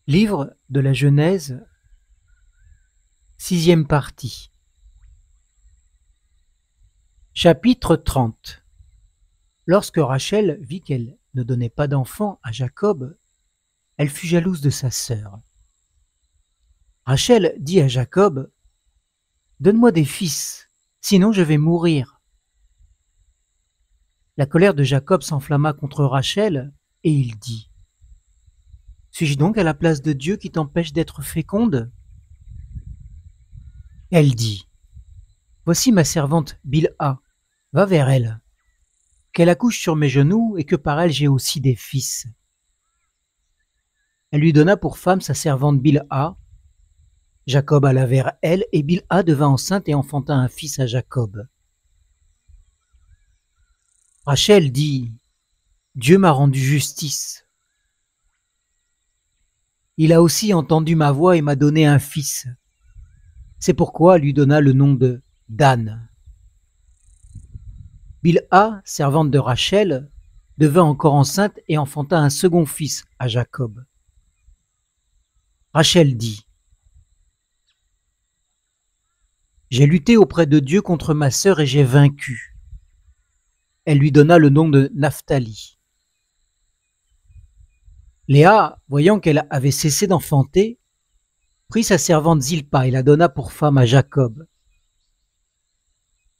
Livre de la Genèse, sixième partie. Chapitre 30. Lorsque Rachel vit qu'elle ne donnait pas d'enfant à Jacob, elle fut jalouse de sa sœur. Rachel dit à Jacob: « Donne-moi des fils, sinon je vais mourir. » La colère de Jacob s'enflamma contre Rachel, et il dit: « Suis-je donc à la place de Dieu qui t'empêche d'être féconde ?» Elle dit: « Voici ma servante Bilha, va vers elle, qu'elle accouche sur mes genoux et que par elle j'ai aussi des fils. » Elle lui donna pour femme sa servante Bilha. Jacob alla vers elle et Bilha devint enceinte et enfanta un fils à Jacob. Rachel dit: « Dieu m'a rendu justice. Il a aussi entendu ma voix et m'a donné un fils. » C'est pourquoi elle lui donna le nom de Dan. Bilha, servante de Rachel, devint encore enceinte et enfanta un second fils à Jacob. Rachel dit: « J'ai lutté auprès de Dieu contre ma sœur et j'ai vaincu. » Elle lui donna le nom de Naphtali. Léa, voyant qu'elle avait cessé d'enfanter, prit sa servante Zilpa et la donna pour femme à Jacob.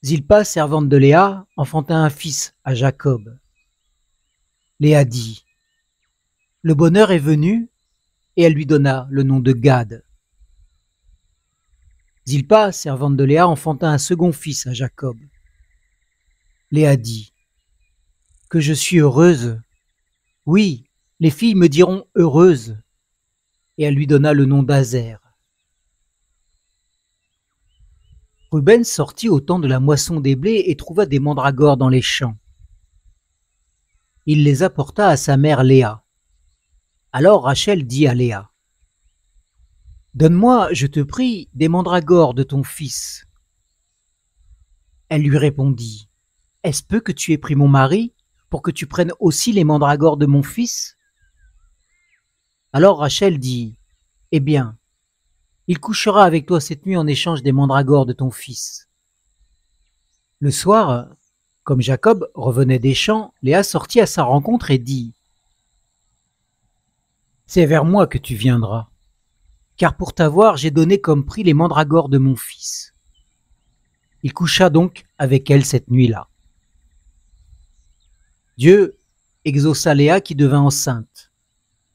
Zilpa, servante de Léa, enfanta un fils à Jacob. Léa dit: « Le bonheur est venu, » et elle lui donna le nom de Gad. Zilpa, servante de Léa, enfanta un second fils à Jacob. Léa dit: « Que je suis heureuse. Oui, les filles me diront heureuse. » Et elle lui donna le nom d'Azer. Ruben sortit au temps de la moisson des blés et trouva des mandragores dans les champs. Il les apporta à sa mère Léa. Alors Rachel dit à Léa: « Donne-moi, je te prie, des mandragores de ton fils. » Elle lui répondit: « Est-ce peu que tu aies pris mon mari pour que tu prennes aussi les mandragores de mon fils ?» Alors Rachel dit: « Eh bien, il couchera avec toi cette nuit en échange des mandragores de ton fils. » Le soir, comme Jacob revenait des champs, Léa sortit à sa rencontre et dit: « C'est vers moi que tu viendras, car pour t'avoir j'ai donné comme prix les mandragores de mon fils. » Il coucha donc avec elle cette nuit-là. Dieu exauça Léa qui devint enceinte.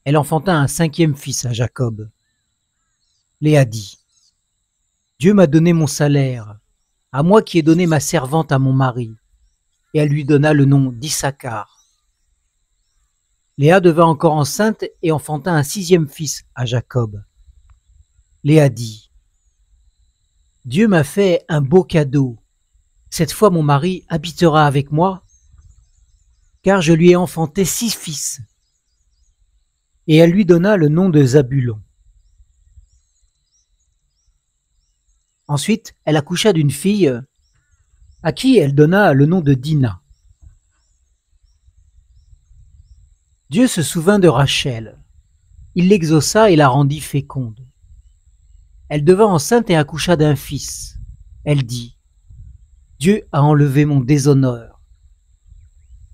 Elle enfanta un cinquième fils à Jacob. Léa dit: « Dieu m'a donné mon salaire, à moi qui ai donné ma servante à mon mari. » Et elle lui donna le nom d'Issachar. Léa devint encore enceinte et enfanta un sixième fils à Jacob. Léa dit: « Dieu m'a fait un beau cadeau. Cette fois mon mari habitera avec moi, car je lui ai enfanté 6 fils. » Et elle lui donna le nom de Zabulon. Ensuite, elle accoucha d'une fille à qui elle donna le nom de Dina. Dieu se souvint de Rachel. Il l'exauça et la rendit féconde. Elle devint enceinte et accoucha d'un fils. Elle dit: « Dieu a enlevé mon déshonneur. »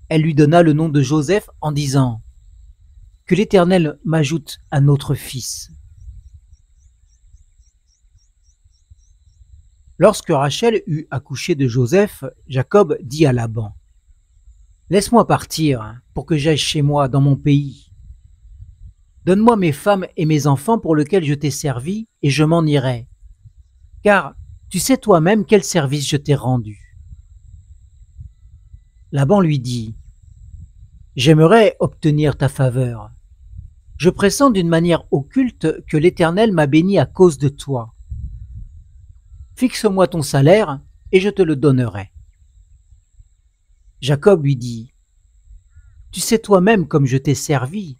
Elle lui donna le nom de Joseph en disant: « Que l'Éternel m'ajoute un autre fils. » Lorsque Rachel eut accouché de Joseph, Jacob dit à Laban: « Laisse-moi partir pour que j'aille chez moi dans mon pays. Donne-moi mes femmes et mes enfants pour lesquels je t'ai servi et je m'en irai, car tu sais toi-même quel service je t'ai rendu. » Laban lui dit: « J'aimerais obtenir ta faveur. Je pressens d'une manière occulte que l'Éternel m'a béni à cause de toi. Fixe-moi ton salaire et je te le donnerai. » Jacob lui dit: « Tu sais toi-même comme je t'ai servi,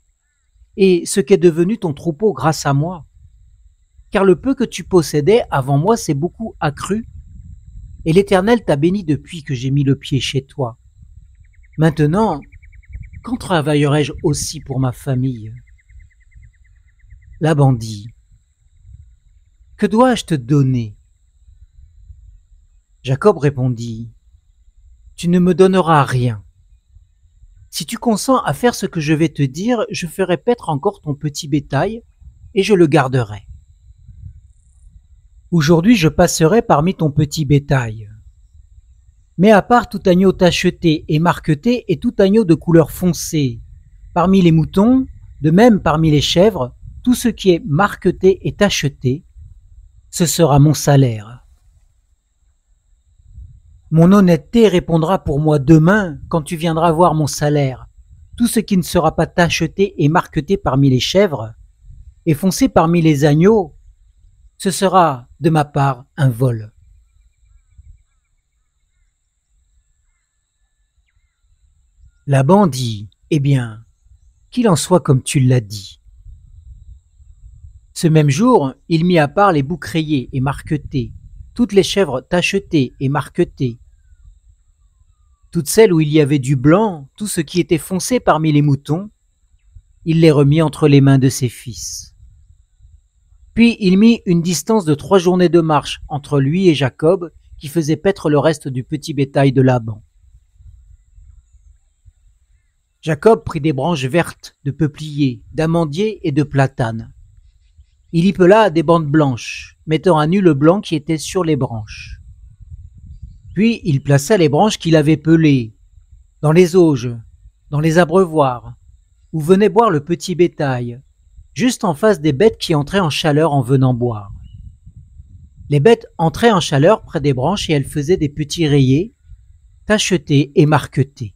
et ce qu'est devenu ton troupeau grâce à moi. Car le peu que tu possédais avant moi s'est beaucoup accru, et l'Éternel t'a béni depuis que j'ai mis le pied chez toi. Maintenant, quand travaillerai-je aussi pour ma famille ? » Laban dit: « Que dois-je te donner ?» Jacob répondit: « Tu ne me donneras rien. Si tu consens à faire ce que je vais te dire, je ferai paître encore ton petit bétail et je le garderai. Aujourd'hui je passerai parmi ton petit bétail. Mais à part tout agneau tacheté et marqueté et tout agneau de couleur foncée, parmi les moutons, de même parmi les chèvres, tout ce qui est marqueté et tacheté, ce sera mon salaire. Mon honnêteté répondra pour moi demain quand tu viendras voir mon salaire. Tout ce qui ne sera pas tacheté et marqueté parmi les chèvres et foncé parmi les agneaux, ce sera de ma part un vol. » Laban dit: « Eh bien, qu'il en soit comme tu l'as dit. » Ce même jour, il mit à part les boucs rayés et marquetés, toutes les chèvres tachetées et marquetées, toutes celles où il y avait du blanc, tout ce qui était foncé parmi les moutons, il les remit entre les mains de ses fils. Puis il mit une distance de 3 journées de marche entre lui et Jacob, qui faisait paître le reste du petit bétail de Laban. Jacob prit des branches vertes de peuplier, d'amandier et de platane. Il y pela des bandes blanches, mettant à nu le blanc qui était sur les branches. Puis il plaça les branches qu'il avait pelées dans les auges, dans les abreuvoirs, où venait boire le petit bétail, juste en face des bêtes qui entraient en chaleur en venant boire. Les bêtes entraient en chaleur près des branches et elles faisaient des petits rayés, tachetés et marquetés.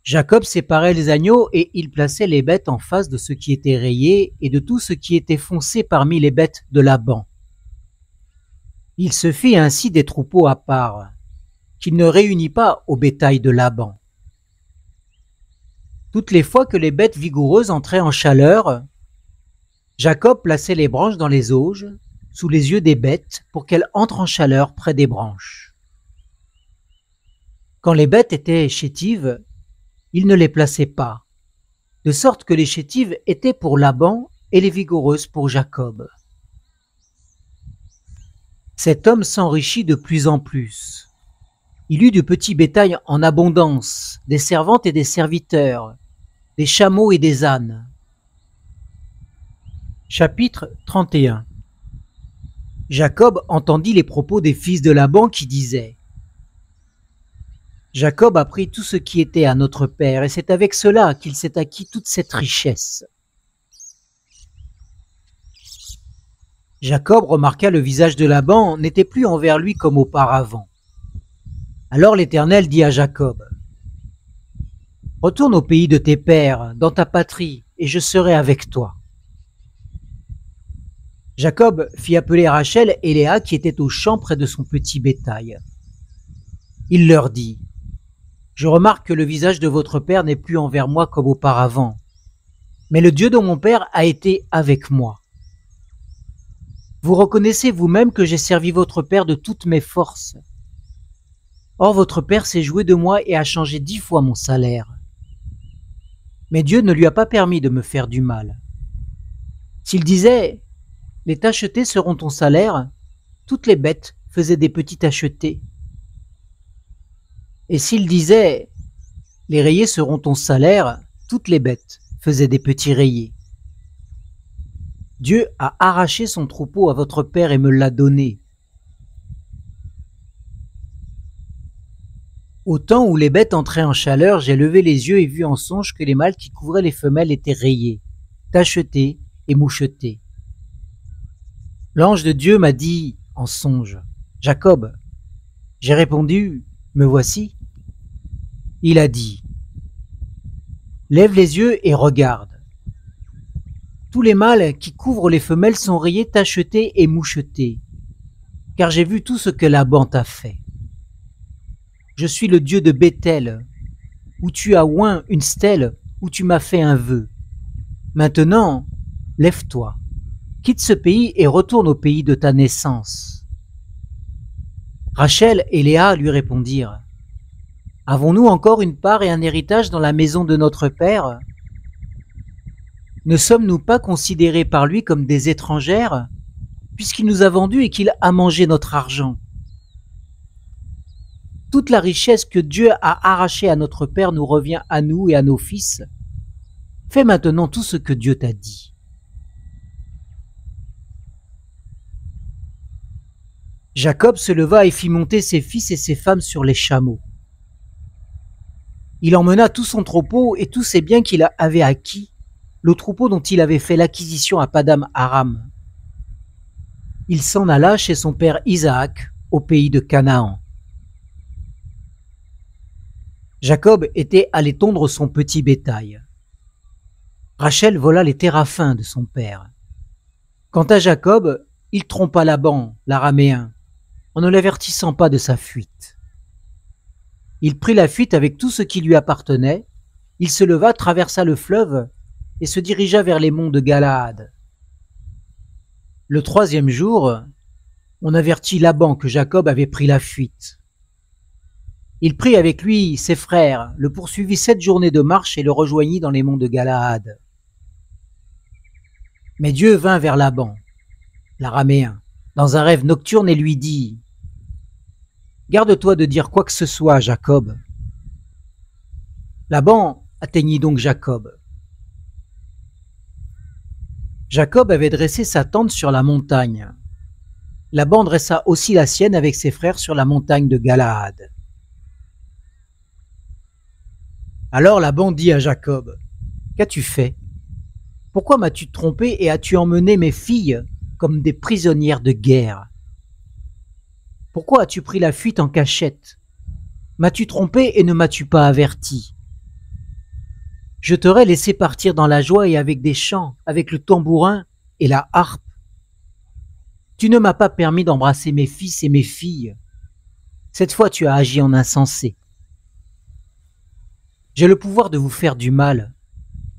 Jacob séparait les agneaux et il plaçait les bêtes en face de ce qui était rayé et de tout ce qui était foncé parmi les bêtes de Laban. Il se fit ainsi des troupeaux à part, qu'il ne réunit pas au bétail de Laban. Toutes les fois que les bêtes vigoureuses entraient en chaleur, Jacob plaçait les branches dans les auges, sous les yeux des bêtes, pour qu'elles entrent en chaleur près des branches. Quand les bêtes étaient chétives, il ne les plaçait pas, de sorte que les chétives étaient pour Laban et les vigoureuses pour Jacob. Cet homme s'enrichit de plus en plus. Il eut du petit bétail en abondance, des servantes et des serviteurs, des chameaux et des ânes. Chapitre 31. Jacob entendit les propos des fils de Laban qui disaient: « Jacob a pris tout ce qui était à notre père, et c'est avec cela qu'il s'est acquis toute cette richesse. » Jacob remarqua le visage de Laban n'était plus envers lui comme auparavant. Alors l'Éternel dit à Jacob: « Retourne au pays de tes pères, dans ta patrie, et je serai avec toi. » Jacob fit appeler Rachel et Léa qui étaient au champ près de son petit bétail. Il leur dit: « Je remarque que le visage de votre père n'est plus envers moi comme auparavant, mais le Dieu de mon père a été avec moi. Vous reconnaissez vous-même que j'ai servi votre père de toutes mes forces. Or votre père s'est joué de moi et a changé 10 fois mon salaire. Mais Dieu ne lui a pas permis de me faire du mal. S'il disait: « Les tachetés seront ton salaire », toutes les bêtes faisaient des petits tachetés. Et s'il disait: « Les rayés seront ton salaire », toutes les bêtes faisaient des petits rayés. Dieu a arraché son troupeau à votre père et me l'a donné. Au temps où les bêtes entraient en chaleur, j'ai levé les yeux et vu en songe que les mâles qui couvraient les femelles étaient rayés, tachetés et mouchetés. L'ange de Dieu m'a dit en songe: « Jacob. » J'ai répondu: « Me voici. » Il a dit: « Lève les yeux et regarde. Tous les mâles qui couvrent les femelles sont rayés, tachetés et mouchetés, car j'ai vu tout ce que Laban t'a fait. Je suis le Dieu de Béthel, où tu as oint une stèle, où tu m'as fait un vœu. Maintenant, lève-toi, quitte ce pays et retourne au pays de ta naissance. » Rachel et Léa lui répondirent: « Avons-nous encore une part et un héritage dans la maison de notre père ? Ne sommes-nous pas considérés par lui comme des étrangères, puisqu'il nous a vendus et qu'il a mangé notre argent? Toute la richesse que Dieu a arrachée à notre Père nous revient à nous et à nos fils. Fais maintenant tout ce que Dieu t'a dit. Jacob se leva et fit monter ses fils et ses femmes sur les chameaux. Il emmena tout son troupeau et tous ses biens qu'il avait acquis, le troupeau dont il avait fait l'acquisition à Padam Aram. Il s'en alla chez son père Isaac, au pays de Canaan. Jacob était allé tondre son petit bétail. Rachel vola les téraphins de son père. Quant à Jacob, il trompa Laban, l'araméen, en ne l'avertissant pas de sa fuite. Il prit la fuite avec tout ce qui lui appartenait, il se leva, traversa le fleuve et se dirigea vers les monts de Galaad. Le 3e jour, on avertit Laban que Jacob avait pris la fuite. Il prit avec lui ses frères, le poursuivit 7 journées de marche et le rejoignit dans les monts de Galaad. Mais Dieu vint vers Laban, l'araméen, dans un rêve nocturne et lui dit : « Garde-toi de dire quoi que ce soit à Jacob. » Laban atteignit donc Jacob. Jacob avait dressé sa tente sur la montagne. Laban dressa aussi la sienne avec ses frères sur la montagne de Galaad. Alors Laban dit à Jacob : « Qu'as-tu fait ? Pourquoi m'as-tu trompé et as-tu emmené mes filles comme des prisonnières de guerre ? Pourquoi as-tu pris la fuite en cachette ? M'as-tu trompé et ne m'as-tu pas averti ? Je t'aurais laissé partir dans la joie et avec des chants, avec le tambourin et la harpe. Tu ne m'as pas permis d'embrasser mes fils et mes filles. Cette fois tu as agi en insensé. J'ai le pouvoir de vous faire du mal,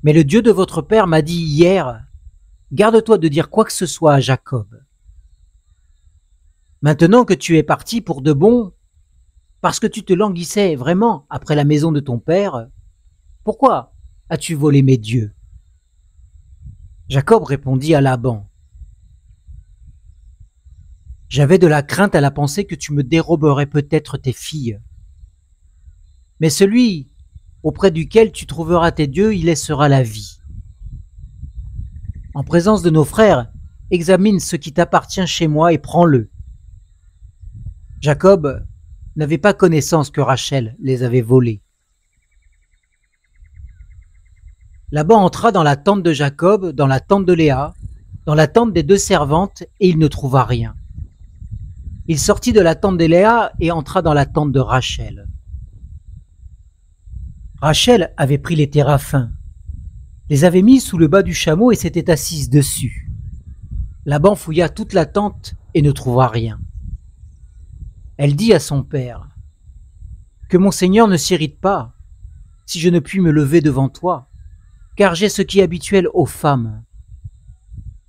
mais le Dieu de votre père m'a dit hier : garde-toi de dire quoi que ce soit à Jacob. Maintenant que tu es parti pour de bon, parce que tu te languissais vraiment après la maison de ton père, pourquoi as-tu volé mes dieux ? Jacob répondit à Laban : j'avais de la crainte à la pensée que tu me déroberais peut-être tes filles. Mais celui auprès duquel tu trouveras tes dieux, il laissera la vie. En présence de nos frères, examine ce qui t'appartient chez moi et prends-le. Jacob n'avait pas connaissance que Rachel les avait volés. Laban entra dans la tente de Jacob, dans la tente de Léa, dans la tente des 2 servantes, et il ne trouva rien. Il sortit de la tente de Léa et entra dans la tente de Rachel. Rachel avait pris les téraphins, les avait mis sous le bas du chameau et s'était assise dessus. Laban fouilla toute la tente et ne trouva rien. Elle dit à son père : « Que mon Seigneur ne s'irrite pas, si je ne puis me lever devant toi, car j'ai ce qui est habituel aux femmes. »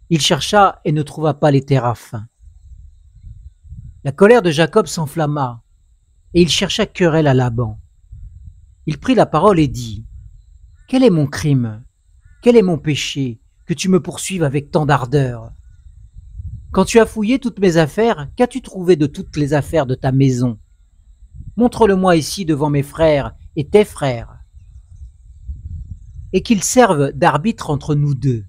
Il chercha et ne trouva pas les téraphins. La colère de Jacob s'enflamma, et il chercha querelle à Laban. Il prit la parole et dit : « Quel est mon crime ? Quel est mon péché, que tu me poursuives avec tant d'ardeur ? Quand tu as fouillé toutes mes affaires, qu'as-tu trouvé de toutes les affaires de ta maison ? Montre-le-moi ici devant mes frères et tes frères, et qu'ils servent d'arbitre entre nous deux.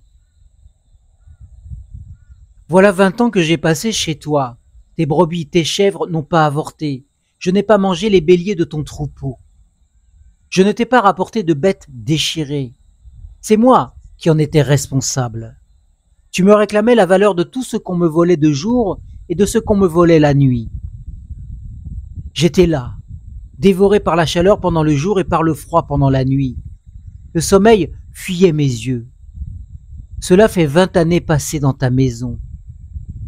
Voilà 20 ans que j'ai passé chez toi. Tes brebis, tes chèvres n'ont pas avorté. Je n'ai pas mangé les béliers de ton troupeau. Je ne t'ai pas rapporté de bêtes déchirées. C'est moi qui en étais responsable. Tu me réclamais la valeur de tout ce qu'on me volait de jour et de ce qu'on me volait la nuit. J'étais là, dévoré par la chaleur pendant le jour et par le froid pendant la nuit. Le sommeil fuyait mes yeux. Cela fait 20 années passées dans ta maison.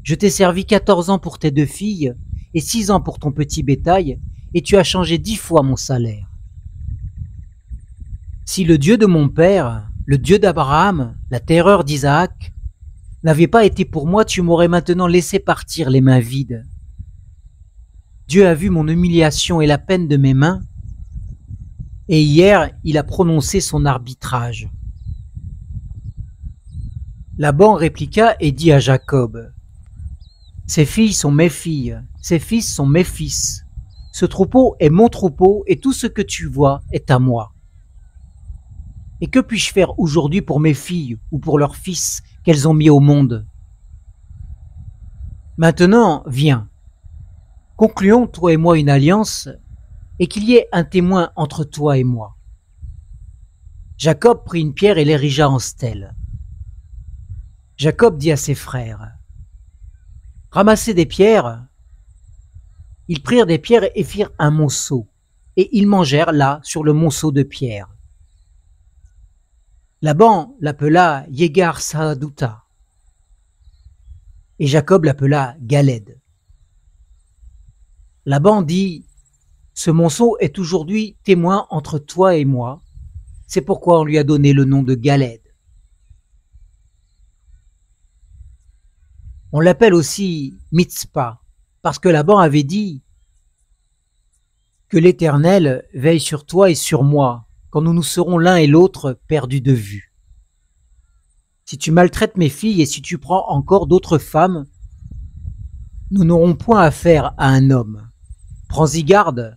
Je t'ai servi 14 ans pour tes 2 filles et 6 ans pour ton petit bétail, et tu as changé 10 fois mon salaire. Si le Dieu de mon père, le Dieu d'Abraham, la terreur d'Isaac, n'avait pas été pour moi, tu m'aurais maintenant laissé partir les mains vides. Dieu a vu mon humiliation et la peine de mes mains, et hier il a prononcé son arbitrage. Laban répliqua et dit à Jacob: Ces filles sont mes filles, ces fils sont mes fils. Ce troupeau est mon troupeau et tout ce que tu vois est à moi. Et que puis-je faire aujourd'hui pour mes filles ou pour leurs fils qu'elles ont mis au monde? Maintenant, viens, concluons toi et moi une alliance et qu'il y ait un témoin entre toi et moi. Jacob prit une pierre et l'érigea en stèle. Jacob dit à ses frères: Ramassez des pierres. Ils prirent des pierres et firent un monceau, et ils mangèrent là sur le monceau de pierres. Laban l'appela Yegar Sahadouta, et Jacob l'appela Galed. Laban dit: Ce monceau est aujourd'hui témoin entre toi et moi, c'est pourquoi on lui a donné le nom de Galed. On l'appelle aussi Mitzpah, parce que Laban avait dit: Que l'Éternel veille sur toi et sur moi, quand nous serons l'un et l'autre perdus de vue. Si tu maltraites mes filles et si tu prends encore d'autres femmes, nous n'aurons point affaire à un homme. Prends-y garde,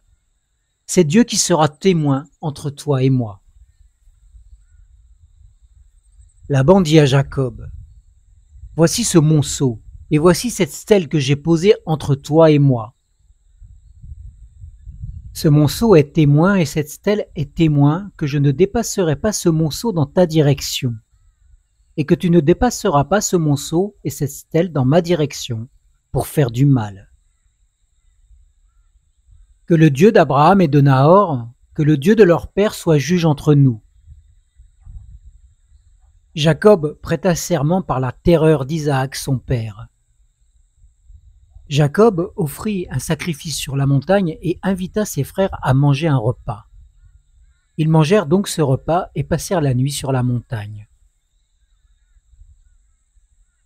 c'est Dieu qui sera témoin entre toi et moi. Laban dit à Jacob: Voici ce monceau, et voici cette stèle que j'ai posée entre toi et moi. Ce monceau est témoin et cette stèle est témoin que je ne dépasserai pas ce monceau dans ta direction, et que tu ne dépasseras pas ce monceau et cette stèle dans ma direction pour faire du mal. Que le Dieu d'Abraham et de Nahor, que le Dieu de leur père soit juge entre nous. Jacob prêta serment par la terreur d'Isaac son père. Jacob offrit un sacrifice sur la montagne et invita ses frères à manger un repas. Ils mangèrent donc ce repas et passèrent la nuit sur la montagne.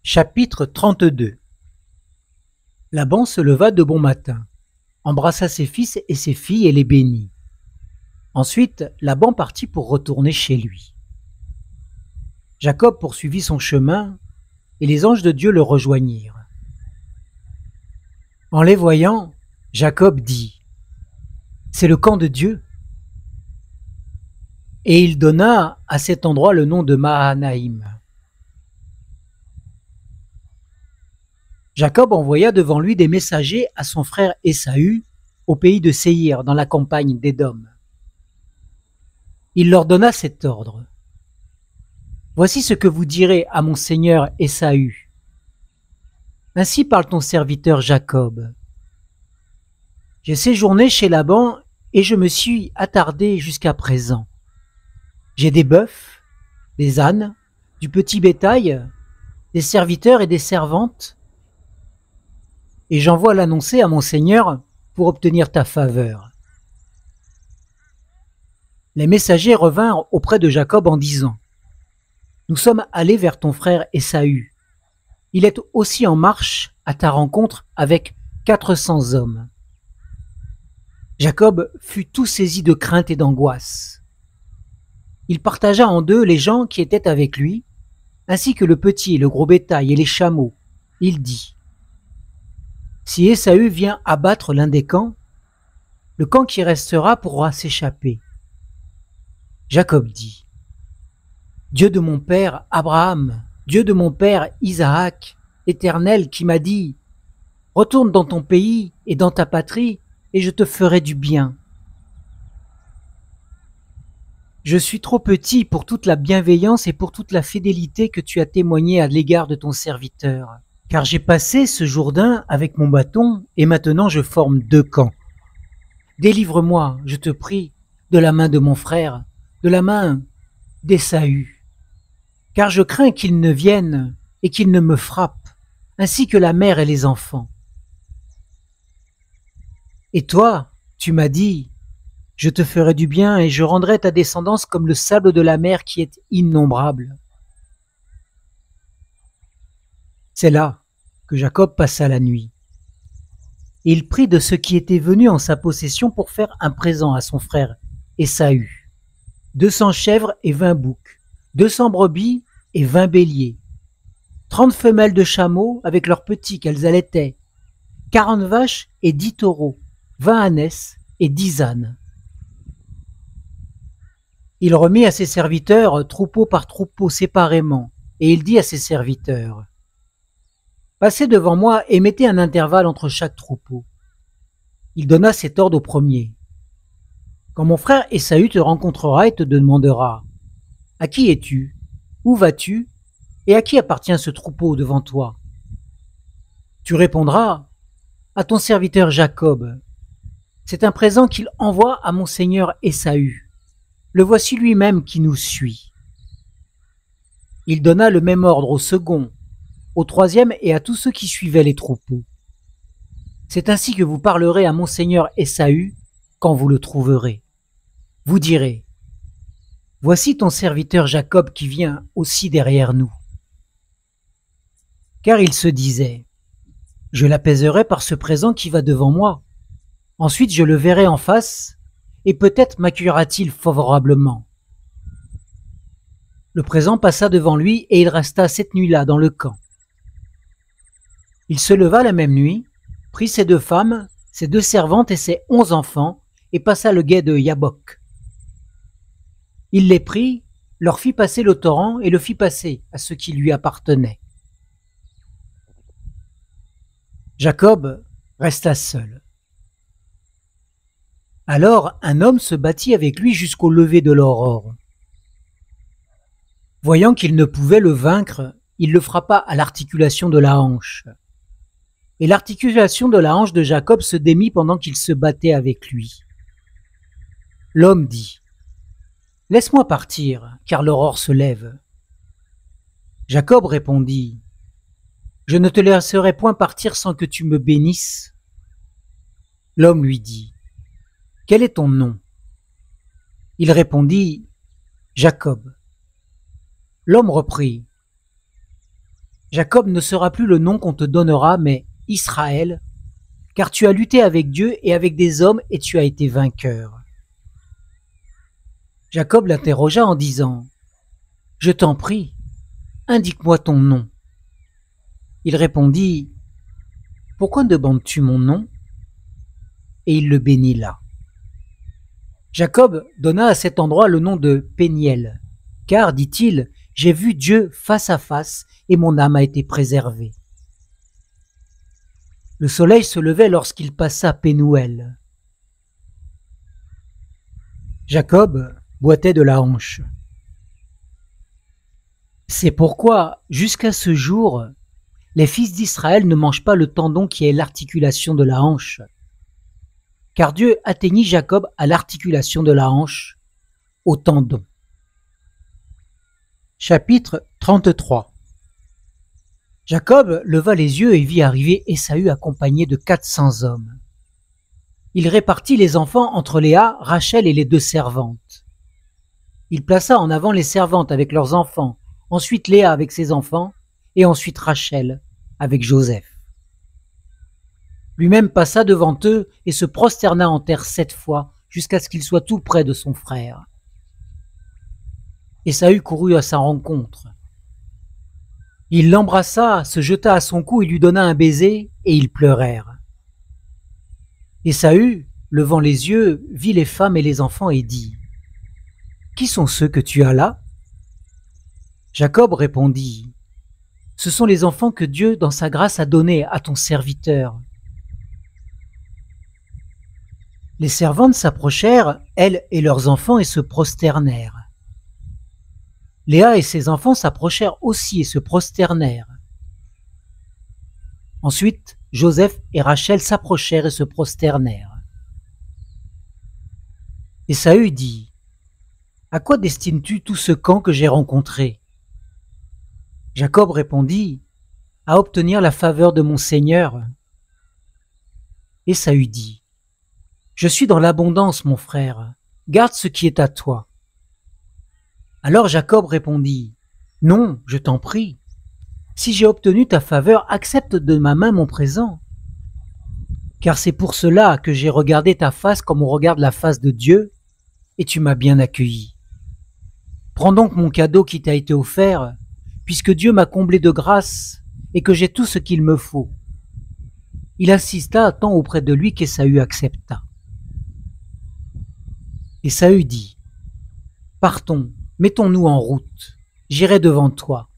Chapitre 32. Laban se leva de bon matin, embrassa ses fils et ses filles et les bénit. Ensuite, Laban partit pour retourner chez lui. Jacob poursuivit son chemin et les anges de Dieu le rejoignirent. En les voyant, Jacob dit: C'est le camp de Dieu. Et il donna à cet endroit le nom de Mahanaïm. Jacob envoya devant lui des messagers à son frère Ésaü au pays de Séhir dans la campagne d'Édom. Il leur donna cet ordre: Voici ce que vous direz à mon seigneur Ésaü. Ainsi parle ton serviteur Jacob. J'ai séjourné chez Laban et je me suis attardé jusqu'à présent. J'ai des bœufs, des ânes, du petit bétail, des serviteurs et des servantes, et j'envoie l'annoncer à mon seigneur pour obtenir ta faveur. Les messagers revinrent auprès de Jacob en disant: Nous sommes allés vers ton frère Ésaü. Il est aussi en marche à ta rencontre avec 400 hommes. Jacob fut tout saisi de crainte et d'angoisse. Il partagea en deux les gens qui étaient avec lui, ainsi que le petit et le gros bétail et les chameaux. Il dit: Si Ésaü vient abattre l'un des camps, le camp qui restera pourra s'échapper. Jacob dit: Dieu de mon père Abraham, Dieu de mon père Isaac, Éternel qui m'a dit: Retourne dans ton pays et dans ta patrie, et je te ferai du bien. Je suis trop petit pour toute la bienveillance et pour toute la fidélité que tu as témoignée à l'égard de ton serviteur, car j'ai passé ce Jourdain avec mon bâton, et maintenant je forme deux camps. Délivre-moi, je te prie, de la main de mon frère, de la main d'Ésaü, car je crains qu'il ne vienne et qu'il ne me frappe, ainsi que la mère et les enfants. Et toi, tu m'as dit: Je te ferai du bien et je rendrai ta descendance comme le sable de la mer qui est innombrable. C'est là que Jacob passa la nuit. Et il prit de ce qui était venu en sa possession pour faire un présent à son frère Ésaü: 200 chèvres et 20 boucs, 200 brebis et 20 béliers, 30 femelles de chameaux avec leurs petits qu'elles allaitaient, 40 vaches et 10 taureaux, 20 ânesses et 10 ânes. Il remit à ses serviteurs troupeau par troupeau séparément, et il dit à ses serviteurs, « Passez devant moi et mettez un intervalle entre chaque troupeau. » Il donna cet ordre au premier. « Quand mon frère Ésaü te rencontrera et te demandera, « À qui es-tu? Où vas-tu? Et à qui appartient ce troupeau devant toi? » Tu répondras, « À ton serviteur Jacob. C'est un présent qu'il envoie à mon seigneur Ésaü. Le voici lui-même qui nous suit. » Il donna le même ordre au second, au troisième et à tous ceux qui suivaient les troupeaux. C'est ainsi que vous parlerez à mon seigneur Ésaü quand vous le trouverez. Vous direz, « Voici ton serviteur Jacob qui vient aussi derrière nous. » Car il se disait, « Je l'apaiserai par ce présent qui va devant moi. Ensuite je le verrai en face, et peut-être m'accueillera-t-il favorablement. » Le présent passa devant lui et il resta cette nuit-là dans le camp. Il se leva la même nuit, prit ses 2 femmes, ses 2 servantes et ses 11 enfants et passa le gué de Yabok. Il les prit, leur fit passer le torrent et le fit passer à ceux qui lui appartenaient. Jacob resta seul. Alors un homme se battit avec lui jusqu'au lever de l'aurore. Voyant qu'il ne pouvait le vaincre, il le frappa à l'articulation de la hanche. Et l'articulation de la hanche de Jacob se démit pendant qu'il se battait avec lui. L'homme dit, « Laisse-moi partir, car l'aurore se lève. » Jacob répondit, « Je ne te laisserai point partir sans que tu me bénisses. » L'homme lui dit, « Quel est ton nom? » Il répondit, « Jacob. » L'homme reprit, « Jacob ne sera plus le nom qu'on te donnera, mais Israël, car tu as lutté avec Dieu et avec des hommes et tu as été vainqueur. » Jacob l'interrogea en disant, « Je t'en prie, indique-moi ton nom. » Il répondit, « Pourquoi demandes-tu mon nom? » Et il le bénit là. Jacob donna à cet endroit le nom de Péniel, car, dit-il, j'ai vu Dieu face à face et mon âme a été préservée. Le soleil se levait lorsqu'il passa Pénouel. Jacob boitait de la hanche. C'est pourquoi, jusqu'à ce jour, les fils d'Israël ne mangent pas le tendon qui est l'articulation de la hanche. Car Dieu atteignit Jacob à l'articulation de la hanche, au tendon. Chapitre 33. Jacob leva les yeux et vit arriver Ésaü accompagné de 400 hommes. Il répartit les enfants entre Léa, Rachel et les 2 servantes. Il plaça en avant les servantes avec leurs enfants, ensuite Léa avec ses enfants, et ensuite Rachel avec Joseph. Lui-même passa devant eux et se prosterna en terre 7 fois jusqu'à ce qu'il soit tout près de son frère. Ésaü courut à sa rencontre. Il l'embrassa, se jeta à son cou et lui donna un baiser, et ils pleurèrent. Ésaü, levant les yeux, vit les femmes et les enfants et dit, « Qui sont ceux que tu as là ?» Jacob répondit, « Ce sont les enfants que Dieu, dans sa grâce, a donnés à ton serviteur. » Les servantes s'approchèrent, elles et leurs enfants, et se prosternèrent. Léa et ses enfants s'approchèrent aussi et se prosternèrent. Ensuite, Joseph et Rachel s'approchèrent et se prosternèrent. Ésaü dit, « À quoi destines-tu tout ce camp que j'ai rencontré ?» Jacob répondit, « À obtenir la faveur de mon Seigneur. » Ésaü dit, « Je suis dans l'abondance, mon frère, garde ce qui est à toi. » Alors Jacob répondit, « Non, je t'en prie. Si j'ai obtenu ta faveur, accepte de ma main mon présent. Car c'est pour cela que j'ai regardé ta face comme on regarde la face de Dieu, et tu m'as bien accueilli. Prends donc mon cadeau qui t'a été offert, puisque Dieu m'a comblé de grâce et que j'ai tout ce qu'il me faut. » Il insista tant auprès de lui qu'Ésaü accepta. Ésaü dit: « Partons, mettons-nous en route, j'irai devant toi. »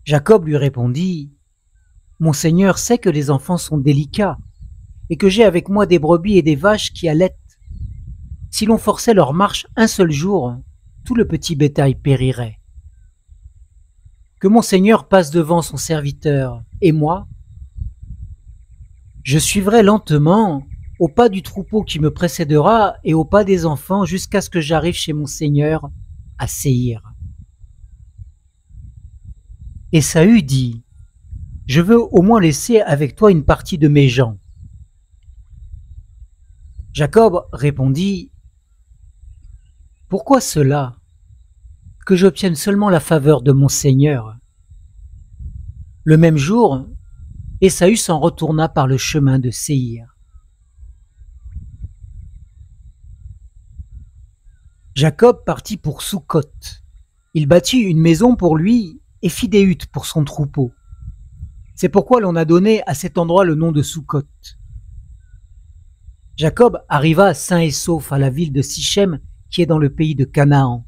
Jacob lui répondit: « Mon Seigneur sait que les enfants sont délicats et que j'ai avec moi des brebis et des vaches qui allaitent. Si l'on forçait leur marche un seul jour, tout le petit bétail périrait. Que mon Seigneur passe devant son serviteur, et moi, je suivrai lentement au pas du troupeau qui me précédera et au pas des enfants jusqu'à ce que j'arrive chez mon Seigneur à Séhir. » Ésaü dit: « Je veux au moins laisser avec toi une partie de mes gens. » Jacob répondit: « Pourquoi cela? Que j'obtienne seulement la faveur de mon Seigneur. » Le même jour, Ésaü s'en retourna par le chemin de Séhir. Jacob partit pour Soukhot. Il bâtit une maison pour lui et fit des huttes pour son troupeau. C'est pourquoi l'on a donné à cet endroit le nom de Soukhot. Jacob arriva sain et sauf à la ville de Sichem, qui est dans le pays de Canaan.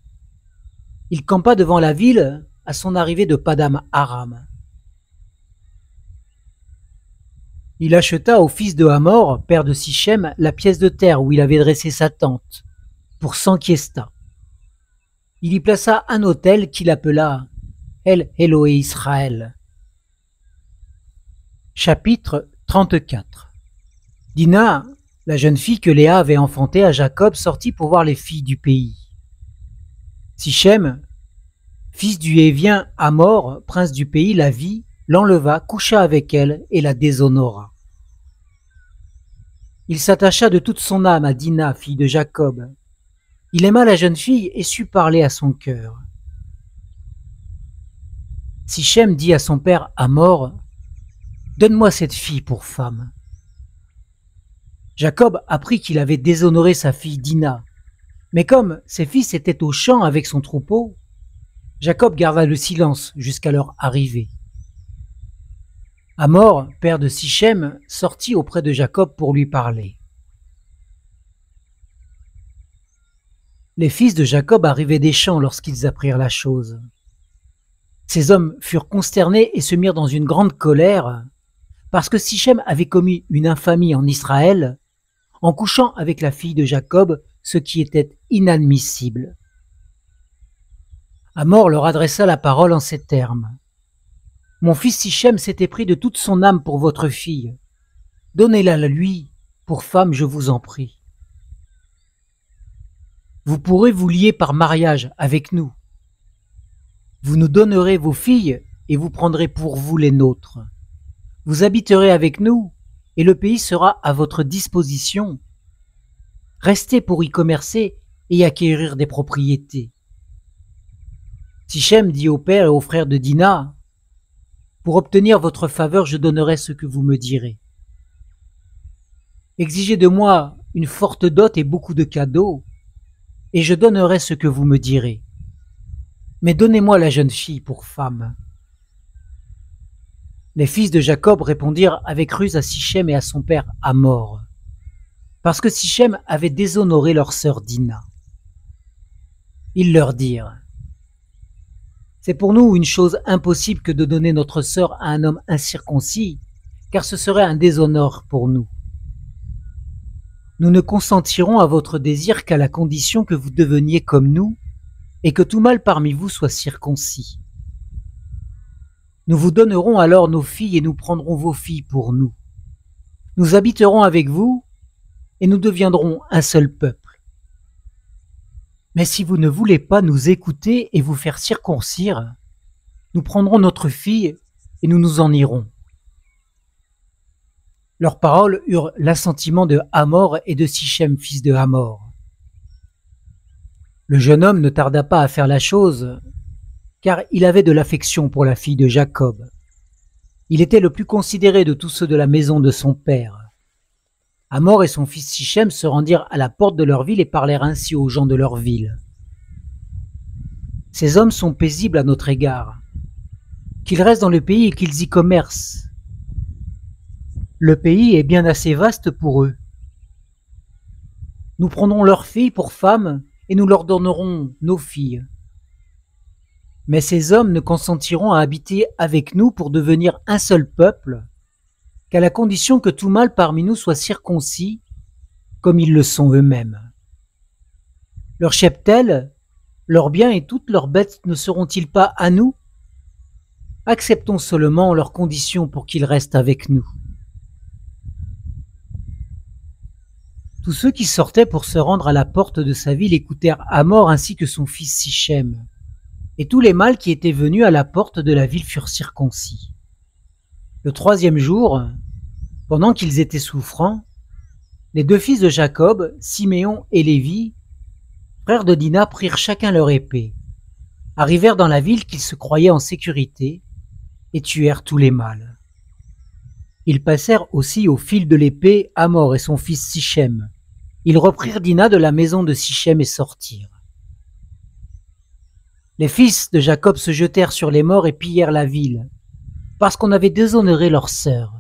Il campa devant la ville à son arrivée de Padam Aram. Il acheta au fils de Hamor, père de Sichem, la pièce de terre où il avait dressé sa tente, pour 100 kiestas. Il y plaça un autel qu'il appela El Elohé Israël. Chapitre 34. Dina, la jeune fille que Léa avait enfantée à Jacob, sortit pour voir les filles du pays. Sichem, fils du Hévien Hamor, prince du pays, la vit, l'enleva, coucha avec elle et la déshonora. Il s'attacha de toute son âme à Dina, fille de Jacob. Il aima la jeune fille et sut parler à son cœur. Sichem dit à son père Hamor: « Donne-moi cette fille pour femme. » Jacob apprit qu'il avait déshonoré sa fille Dina, mais comme ses fils étaient au champ avec son troupeau, Jacob garda le silence jusqu'à leur arrivée. Hamor, père de Sichem, sortit auprès de Jacob pour lui parler. Les fils de Jacob arrivaient des champs lorsqu'ils apprirent la chose. Ces hommes furent consternés et se mirent dans une grande colère, parce que Sichem avait commis une infamie en Israël, en couchant avec la fille de Jacob, ce qui était inadmissible. Hamor leur adressa la parole en ces termes: « Mon fils Sichem s'était pris de toute son âme pour votre fille. Donnez-la lui pour femme, je vous en prie. Vous pourrez vous lier par mariage avec nous. Vous nous donnerez vos filles et vous prendrez pour vous les nôtres. Vous habiterez avec nous et le pays sera à votre disposition. Restez pour y commercer et y acquérir des propriétés. » Sichem dit au père et aux frères de Dina: « Pour obtenir votre faveur, je donnerai ce que vous me direz. Exigez de moi une forte dot et beaucoup de cadeaux, et je donnerai ce que vous me direz. Mais donnez-moi la jeune fille pour femme. » Les fils de Jacob répondirent avec ruse à Sichem et à son père Hamor, parce que Sichem avait déshonoré leur sœur Dina. Ils leur dirent: « C'est pour nous une chose impossible que de donner notre sœur à un homme incirconcis, car ce serait un déshonneur pour nous. Nous ne consentirons à votre désir qu'à la condition que vous deveniez comme nous, et que tout mâle parmi vous soit circoncis. Nous vous donnerons alors nos filles et nous prendrons vos filles pour nous. Nous habiterons avec vous et nous deviendrons un seul peuple. Mais si vous ne voulez pas nous écouter et vous faire circoncire, nous prendrons notre fille et nous nous en irons. » Leurs paroles eurent l'assentiment de Hamor et de Sichem, fils de Hamor. Le jeune homme ne tarda pas à faire la chose, car il avait de l'affection pour la fille de Jacob. Il était le plus considéré de tous ceux de la maison de son père. Hamor et son fils Sichem se rendirent à la porte de leur ville et parlèrent ainsi aux gens de leur ville. Ces hommes sont paisibles à notre égard. Qu'ils restent dans le pays et qu'ils y commercent. Le pays est bien assez vaste pour eux. Nous prendrons leurs filles pour femmes et nous leur donnerons nos filles. Mais ces hommes ne consentiront à habiter avec nous pour devenir un seul peuple qu'à la condition que tout mâle parmi nous soit circoncis comme ils le sont eux-mêmes. Leur cheptel, leurs biens et toutes leurs bêtes ne seront-ils pas à nous? Acceptons seulement leurs conditions pour qu'ils restent avec nous. Tous ceux qui sortaient pour se rendre à la porte de sa ville écoutèrent Hamor ainsi que son fils Sichem. Et tous les mâles qui étaient venus à la porte de la ville furent circoncis. Le 3e jour, pendant qu'ils étaient souffrants, les 2 fils de Jacob, Siméon et Lévi, frères de Dina, prirent chacun leur épée, arrivèrent dans la ville qu'ils se croyaient en sécurité, et tuèrent tous les mâles. Ils passèrent aussi au fil de l'épée Hamor et son fils Sichem. Ils reprirent Dina de la maison de Sichem et sortirent. Les fils de Jacob se jetèrent sur les morts et pillèrent la ville, parce qu'on avait déshonoré leur sœur.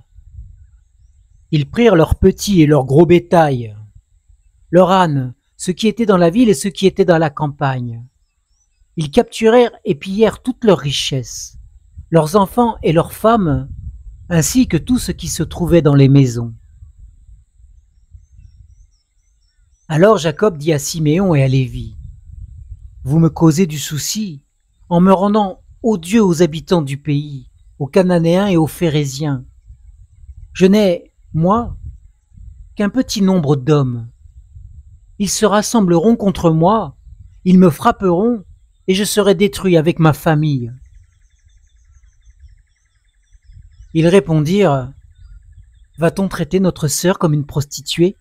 Ils prirent leurs petits et leurs gros bétail, leurs ânes, ceux qui étaient dans la ville et ceux qui étaient dans la campagne. Ils capturèrent et pillèrent toutes leurs richesses, leurs enfants et leurs femmes, ainsi que tout ce qui se trouvait dans les maisons. Alors Jacob dit à Siméon et à Lévi, « Vous me causez du souci en me rendant odieux aux habitants du pays, aux Cananéens et aux Phéréziens. Je n'ai, moi, qu'un petit nombre d'hommes. Ils se rassembleront contre moi, ils me frapperont, et je serai détruit avec ma famille. » Ils répondirent, « Va-t-on traiter notre sœur comme une prostituée ?